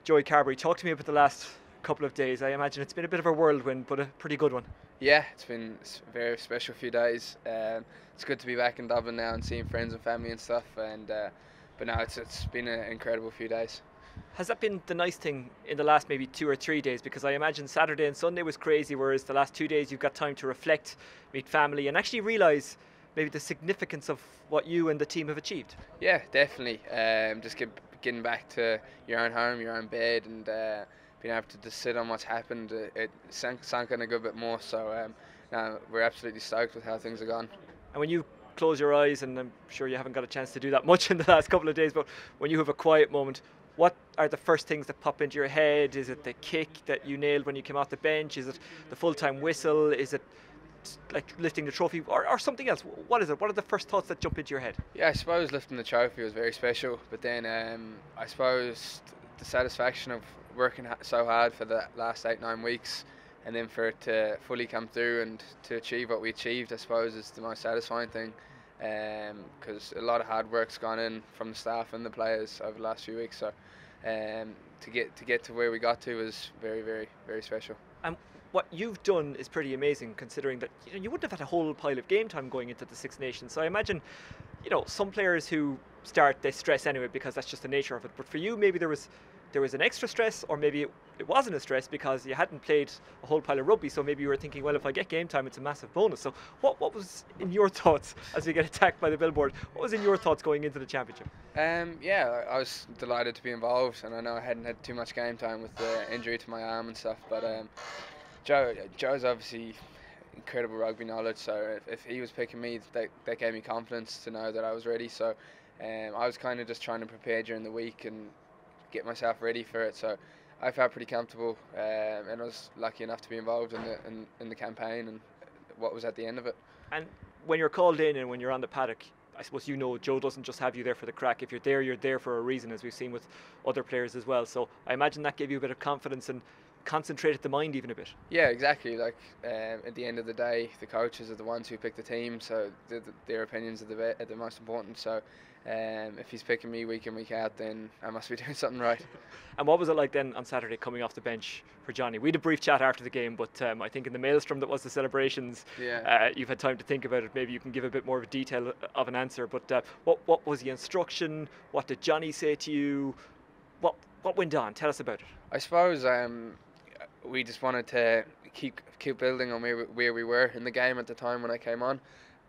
Joey Carbery. Talk to me about the last couple of days. I imagine it's been a bit of a whirlwind, but a pretty good one. Yeah, it's been a very special few days. It's good to be back in Dublin now and seeing friends and family and stuff. But now it's been an incredible few days. Has that been the nice thing in the last maybe 2 or 3 days? Because I imagine Saturday and Sunday was crazy, whereas the last 2 days you've got time to reflect, meet family, and actually realise maybe the significance of what you and the team have achieved. Yeah, definitely. Getting back to your own home, your own bed, and being able to just sit on what's happened, it sank in a good bit more. So now we're absolutely stoked with how things are gone. And when you close your eyes, and I'm sure you haven't got a chance to do that much in the last couple of days, but when you have a quiet moment, what are the first things that pop into your head? Is it the kick that you nailed when you came off the bench? Is it the full-time whistle? Is it like lifting the trophy, or something else? What is it? What are the first thoughts that jump into your head? Yeah, I suppose lifting the trophy was very special, but then I suppose the satisfaction of working so hard for the last 8-9 weeks, and then for it to fully come through and to achieve what we achieved, I suppose is the most satisfying thing, because a lot of hard work's gone in from the staff and the players over the last few weeks. So to get to where we got to was very, very, very special. And what you've done is pretty amazing, considering that you wouldn't have had a whole pile of game time going into the Six Nations. So I imagine, some players who start, they stress anyway because that's just the nature of it. But for you, maybe there was an extra stress, or maybe it wasn't a stress because you hadn't played a whole pile of rugby. So maybe you were thinking, well, if I get game time, it's a massive bonus. So what was in your thoughts as we get attacked by the billboard? What was in your thoughts going into the championship? Yeah, I was delighted to be involved, and I know I hadn't had too much game time with the injury to my arm and stuff, but Joe's obviously incredible rugby knowledge, so if he was picking me, that gave me confidence to know that I was ready. So I was kind of just trying to prepare during the week and get myself ready for it. So I felt pretty comfortable, and I was lucky enough to be involved in the campaign and what was at the end of it. And when you're called in and when you're on the paddock, I suppose Joe doesn't just have you there for the crack. If you're there for a reason, as we've seen with other players as well. So I imagine that gave you a bit of confidence and concentrated the mind even a bit. Yeah, exactly. Like at the end of the day, the coaches are the ones who pick the team, so their opinions are the most important. So if he's picking me week in, week out, then I must be doing something right. And what was it like then on Saturday coming off the bench for Johnny? We had a brief chat after the game, but I think in the maelstrom that was the celebrations, you've had time to think about it. Maybe you can give a bit more of a detail of an answer. But what was the instruction? What did Johnny say to you? What went on? Tell us about it. I suppose we just wanted to keep building on where we were in the game at the time when I came on.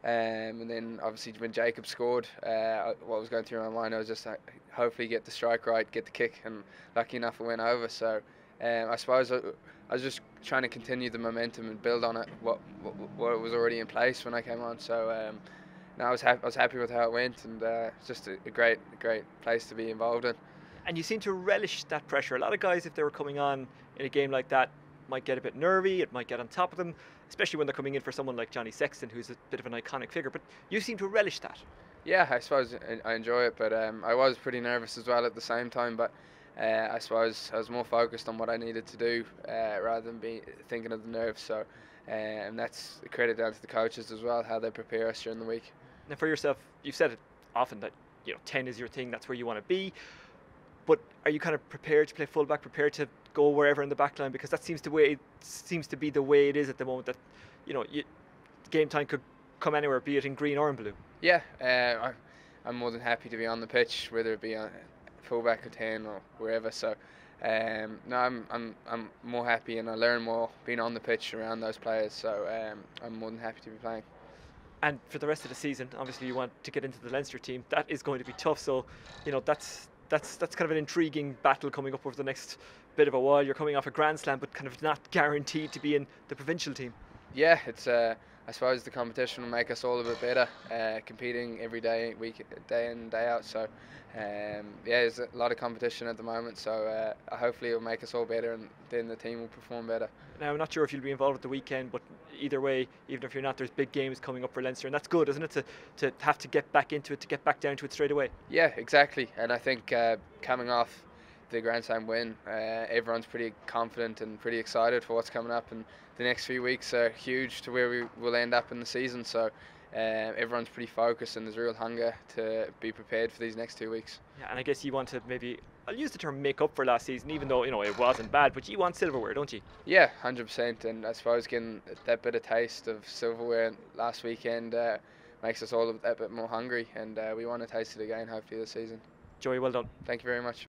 And then obviously when Jacob scored, what was going through my mind, I was just hopefully get the strike right, get the kick, and lucky enough it went over. So I suppose I was just trying to continue the momentum and build on it, what was already in place when I came on. So no, I was happy with how it went, and it's just a great place to be involved in. And you seem to relish that pressure. A lot of guys, if they were coming on in a game like that, might get a bit nervy, it might get on top of them, especially when they're coming in for someone like Johnny Sexton, who's a bit of an iconic figure. But you seem to relish that. Yeah, I suppose I enjoy it, but I was pretty nervous as well at the same time. But I suppose I was more focused on what I needed to do rather than thinking of the nerves. So, and that's a credit down to the coaches as well, how they prepare us during the week. Now for yourself, you've said it often that 10 is your thing, that's where you want to be. But are you kind of prepared to play fullback, prepared to go wherever in the back line? Because that seems to be the way it is at the moment, that game time could come anywhere, be it in green or in blue. Yeah, I'm more than happy to be on the pitch, whether it be on fullback or 10 or wherever. So no, I'm more happy, and I learn more being on the pitch around those players. So I'm more than happy to be playing. And for the rest of the season, obviously you want to get into the Leinster team. That is going to be tough. So that's kind of an intriguing battle coming up over the next bit of a while. You're coming off a Grand Slam, but kind of not guaranteed to be in the provincial team. Yeah, it's I suppose the competition will make us all a bit better, competing every day, day in, day out. So yeah, there's a lot of competition at the moment. So hopefully it will make us all better, and then the team will perform better. Now, I'm not sure if you'll be involved at the weekend, but either way, even if you're not, there's big games coming up for Leinster, and that's good, isn't it, to have to get back into it, to get back down to it straight away? Yeah, exactly. And I think coming off the Grand Slam win, everyone's pretty confident and pretty excited for what's coming up, and the next few weeks are huge to where we will end up in the season. So everyone's pretty focused, and there's real hunger to be prepared for these next 2 weeks. Yeah, and I guess you want to maybe I'll use the term make up for last season, even though it wasn't bad. But you want silverware, don't you? Yeah, 100%. And I suppose getting that bit of taste of silverware last weekend makes us all that bit more hungry, and we want to taste it again hopefully this season. Joey, well done. Thank you very much.